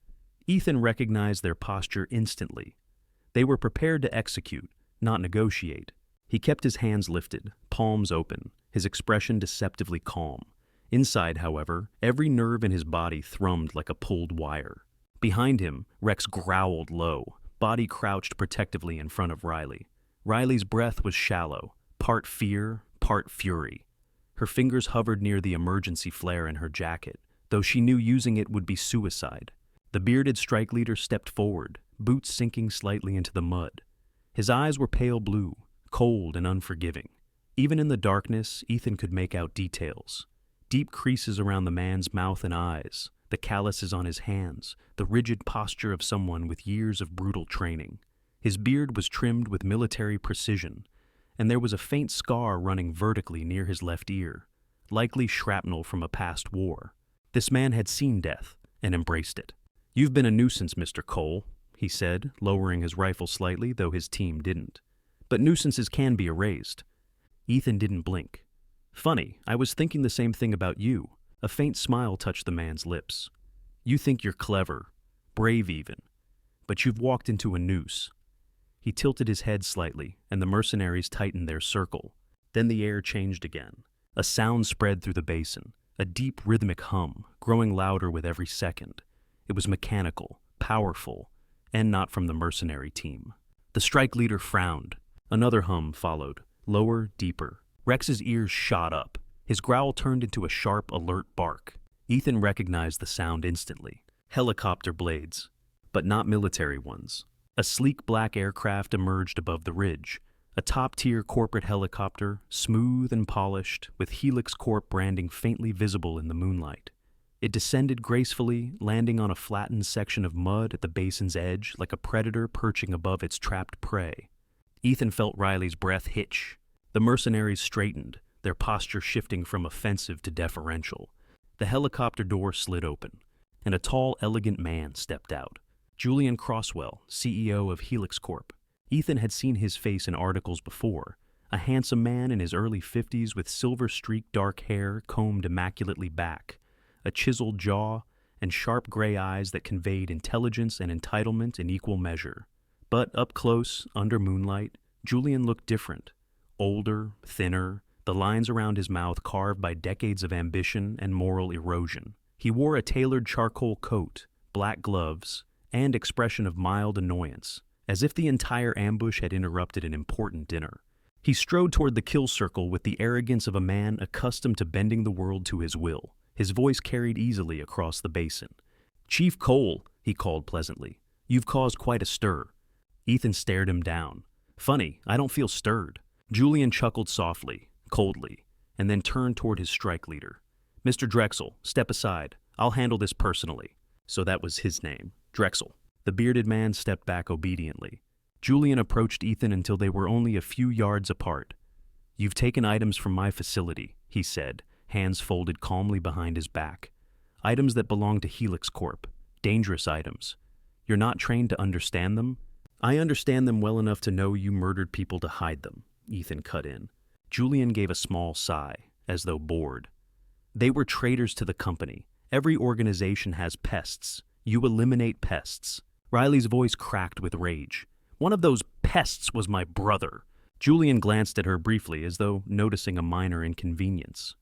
S1: Ethan recognized their posture instantly. They were prepared to execute, not negotiate. He kept his hands lifted, palms open, his expression deceptively calm. Inside, however, every nerve in his body thrummed like a pulled wire. Behind him, Rex growled low, body crouched protectively in front of Riley. Riley's breath was shallow, part fear, part fury. Her fingers hovered near the emergency flare in her jacket, though she knew using it would be suicide. The bearded strike leader stepped forward, boots sinking slightly into the mud. His eyes were pale blue, cold and unforgiving. Even in the darkness, Ethan could make out details. Deep creases around the man's mouth and eyes, the calluses on his hands, the rigid posture of someone with years of brutal training. His beard was trimmed with military precision, and there was a faint scar running vertically near his left ear, likely shrapnel from a past war. This man had seen death and embraced it. You've been a nuisance, Mr. Cole, he said, lowering his rifle slightly, though his team didn't. But nuisances can be erased. Ethan didn't blink. Funny, I was thinking the same thing about you. A faint smile touched the man's lips. You think you're clever, brave even, but you've walked into a noose. He tilted his head slightly, and the mercenaries tightened their circle. Then the air changed again. A sound spread through the basin, a deep rhythmic hum, growing louder with every second. It was mechanical, powerful, and not from the mercenary team. The strike leader frowned. Another hum followed, lower, deeper. Rex's ears shot up. His growl turned into a sharp, alert bark. Ethan recognized the sound instantly. Helicopter blades, but not military ones. A sleek black aircraft emerged above the ridge, a top-tier corporate helicopter, smooth and polished, with Helix Corp branding faintly visible in the moonlight. It descended gracefully, landing on a flattened section of mud at the basin's edge like a predator perching above its trapped prey. Ethan felt Riley's breath hitch. The mercenaries straightened, their posture shifting from offensive to deferential. The helicopter door slid open, and a tall, elegant man stepped out. Julian Croswell, CEO of Helix Corp. Ethan had seen his face in articles before, a handsome man in his early 50s with silver-streaked dark hair combed immaculately back, a chiseled jaw, and sharp gray eyes that conveyed intelligence and entitlement in equal measure. But up close, under moonlight, Julian looked different. Older, thinner, the lines around his mouth carved by decades of ambition and moral erosion. He wore a tailored charcoal coat, black gloves, and expression of mild annoyance, as if the entire ambush had interrupted an important dinner. He strode toward the kill circle with the arrogance of a man accustomed to bending the world to his will. His voice carried easily across the basin. "Chief Cole," he called pleasantly, "you've caused quite a stir." Ethan stared him down. "Funny, I don't feel stirred." Julian chuckled softly, coldly, and then turned toward his strike leader. "Mr. Drexel, step aside. I'll handle this personally." So that was his name, Drexel. The bearded man stepped back obediently. Julian approached Ethan until they were only a few yards apart. "You've taken items from my facility," he said, hands folded calmly behind his back. "Items that belong to Helix Corp. Dangerous items. You're not trained to understand them?" "I understand them well enough to know you murdered people to hide them," Ethan cut in. Julian gave a small sigh, as though bored. "They were traitors to the company. Every organization has pests. You eliminate pests." Riley's voice cracked with rage. "One of those pests was my brother." Julian glanced at her briefly, as though noticing a minor inconvenience.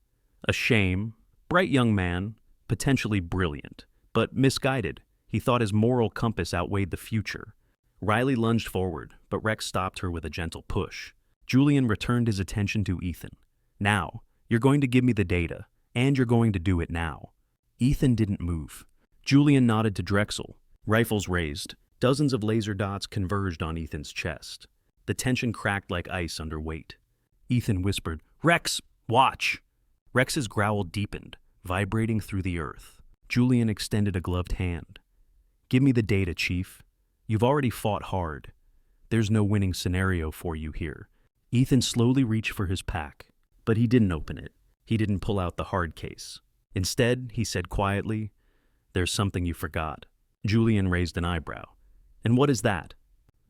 S1: A shame. Bright young man, potentially brilliant, but misguided. He thought his moral compass outweighed the future. Riley lunged forward, but Rex stopped her with a gentle push. Julian returned his attention to Ethan. "Now, you're going to give me the data, and you're going to do it now." Ethan didn't move. Julian nodded to Drexel. Rifles raised. Dozens of laser dots converged on Ethan's chest. The tension cracked like ice under weight. Ethan whispered, "Rex, watch!" Rex's growl deepened, vibrating through the earth. Julian extended a gloved hand. "Give me the data, Chief. You've already fought hard. There's no winning scenario for you here." Ethan slowly reached for his pack, but he didn't open it. He didn't pull out the hard case. Instead, he said quietly, "There's something you forgot." Julian raised an eyebrow. "And what is that?"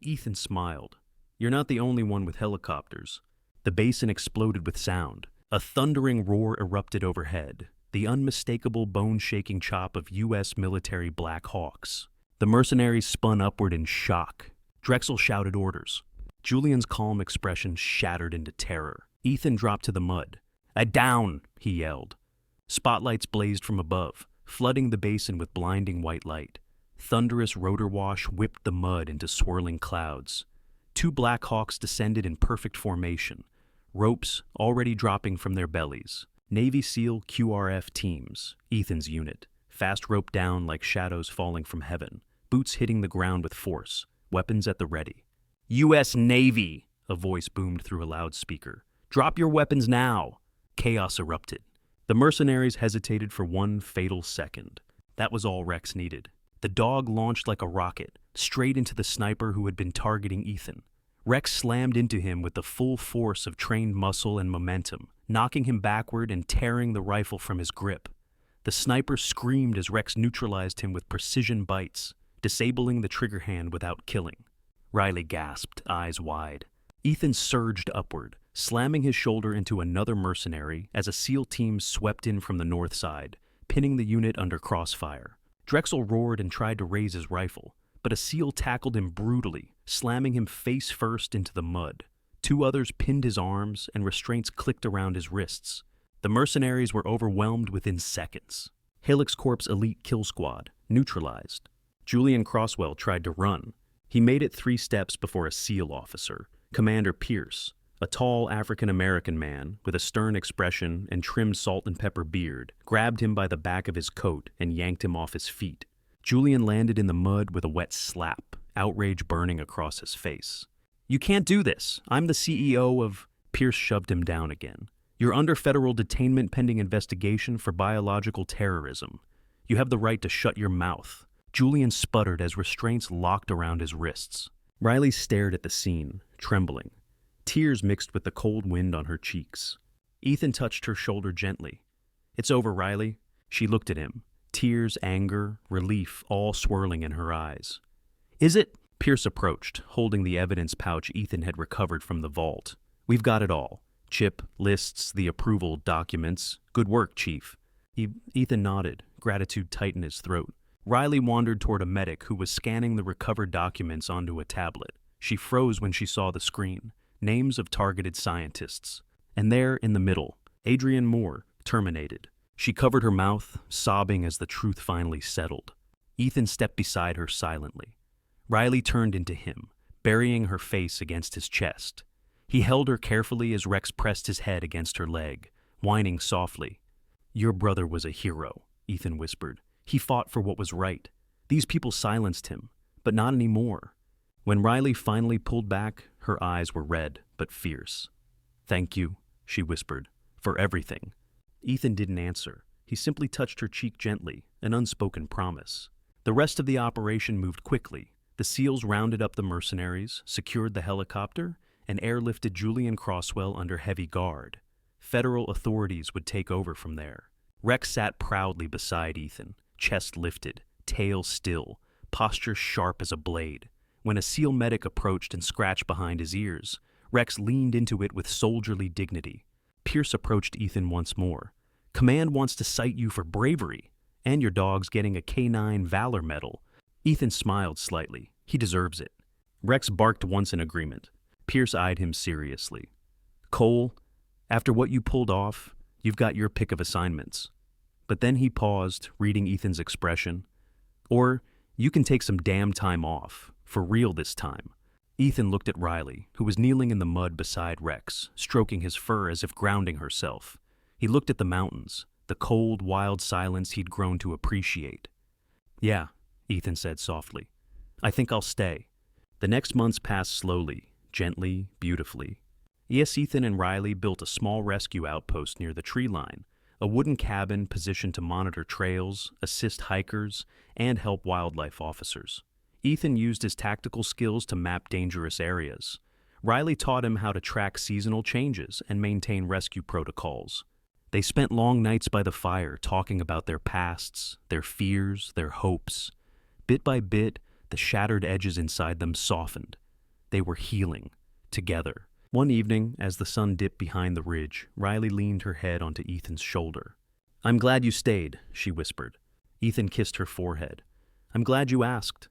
S1: Ethan smiled. "You're not the only one with helicopters." The basin exploded with sound. A thundering roar erupted overhead, the unmistakable bone-shaking chop of U.S. military Black Hawks. The mercenaries spun upward in shock. Drexel shouted orders. Julian's calm expression shattered into terror. Ethan dropped to the mud. "Down!" he yelled. Spotlights blazed from above, flooding the basin with blinding white light. Thunderous rotor wash whipped the mud into swirling clouds. Two Black Hawks descended in perfect formation, ropes already dropping from their bellies. Navy SEAL QRF teams, Ethan's unit, fast roped down like shadows falling from heaven, boots hitting the ground with force, weapons at the ready. "U.S. Navy!" a voice boomed through a loudspeaker. "Drop your weapons now!" Chaos erupted. The mercenaries hesitated for one fatal second. That was all Rex needed. The dog launched like a rocket, straight into the sniper who had been targeting Ethan. Rex slammed into him with the full force of trained muscle and momentum, knocking him backward and tearing the rifle from his grip. The sniper screamed as Rex neutralized him with precision bites, disabling the trigger hand without killing. Riley gasped, eyes wide. Ethan surged upward, slamming his shoulder into another mercenary as a SEAL team swept in from the north side, pinning the unit under crossfire. Drexel roared and tried to raise his rifle, but a SEAL tackled him brutally, slamming him face first into the mud. Two others pinned his arms, and restraints clicked around his wrists. The mercenaries were overwhelmed within seconds. Helix Corp's elite kill squad, neutralized. Julian Croswell tried to run. He made it 3 steps before a SEAL officer, Commander Pierce, a tall African-American man with a stern expression and trimmed salt and pepper beard, grabbed him by the back of his coat and yanked him off his feet. Julian landed in the mud with a wet slap, outrage burning across his face. "You can't do this. I'm the CEO of..." Pierce shoved him down again. "You're under federal detainment pending investigation for biological terrorism. You have the right to shut your mouth." Julian sputtered as restraints locked around his wrists. Riley stared at the scene, trembling. Tears mixed with the cold wind on her cheeks. Ethan touched her shoulder gently. "It's over, Riley." She looked at him, tears, anger, relief all swirling in her eyes. "Is it?" Pierce approached, holding the evidence pouch Ethan had recovered from the vault. "We've got it all. Chip, lists, the approval documents. Good work, Chief." Ethan nodded, gratitude tight in his throat. Riley wandered toward a medic who was scanning the recovered documents onto a tablet. She froze when she saw the screen. Names of targeted scientists. And there, in the middle, Adrian Moore, terminated. She covered her mouth, sobbing as the truth finally settled. Ethan stepped beside her silently. Riley turned into him, burying her face against his chest. He held her carefully as Rex pressed his head against her leg, whining softly. "Your brother was a hero," Ethan whispered. "He fought for what was right. These people silenced him, but not anymore." When Riley finally pulled back, her eyes were red but fierce. "Thank you," she whispered, "for everything." Ethan didn't answer. He simply touched her cheek gently, an unspoken promise. The rest of the operation moved quickly. The SEALs rounded up the mercenaries, secured the helicopter, and airlifted Julian Crosswell under heavy guard. Federal authorities would take over from there. Rex sat proudly beside Ethan, chest lifted, tail still, posture sharp as a blade. When a SEAL medic approached and scratched behind his ears, Rex leaned into it with soldierly dignity. Pierce approached Ethan once more. "Command wants to cite you for bravery, and your dog's getting a K9 Valor Medal." Ethan smiled slightly. He deserves it. Rex barked once in agreement. Pierce eyed him seriously. "Cole, after what you pulled off, you've got your pick of assignments." But then he paused, reading Ethan's expression. "Or you can take some damn time off, for real this time." Ethan looked at Riley, who was kneeling in the mud beside Rex, stroking his fur as if grounding herself. He looked at the mountains, the cold, wild silence he'd grown to appreciate. "Yeah," Ethan said softly. "I think I'll stay." The next months passed slowly, gently, beautifully. Yes, Ethan and Riley built a small rescue outpost near the tree line, a wooden cabin positioned to monitor trails, assist hikers, and help wildlife officers. Ethan used his tactical skills to map dangerous areas. Riley taught him how to track seasonal changes and maintain rescue protocols. They spent long nights by the fire talking about their pasts, their fears, their hopes. Bit by bit, the shattered edges inside them softened. They were healing, together. One evening, as the sun dipped behind the ridge, Riley leaned her head onto Ethan's shoulder. "I'm glad you stayed," she whispered. Ethan kissed her forehead. "I'm glad you asked."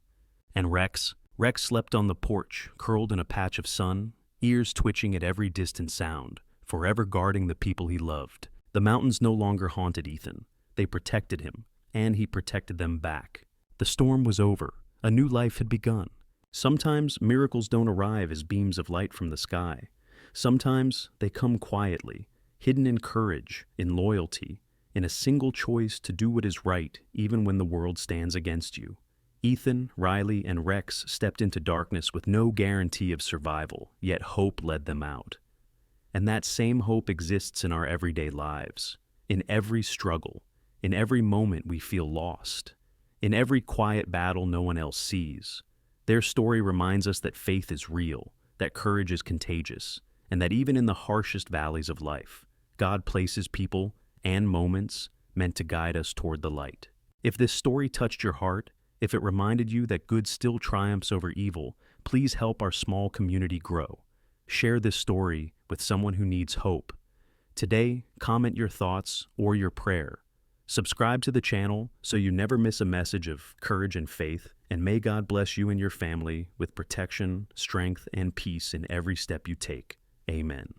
S1: And Rex slept on the porch, curled in a patch of sun, ears twitching at every distant sound, forever guarding the people he loved. The mountains no longer haunted Ethan. They protected him, and he protected them back. The storm was over. A new life had begun. Sometimes miracles don't arrive as beams of light from the sky. Sometimes they come quietly, hidden in courage, in loyalty, in a single choice to do what is right even when the world stands against you. Ethan, Riley, and Rex stepped into darkness with no guarantee of survival, yet hope led them out. And that same hope exists in our everyday lives, in every struggle, in every moment we feel lost, in every quiet battle no one else sees. Their story reminds us that faith is real, that courage is contagious, and that even in the harshest valleys of life, God places people and moments meant to guide us toward the light. If this story touched your heart, if it reminded you that good still triumphs over evil, please help our small community grow. Share this story with someone who needs hope. Today, comment your thoughts or your prayer. Subscribe to the channel so you never miss a message of courage and faith, and may God bless you and your family with protection, strength, and peace in every step you take. Amen.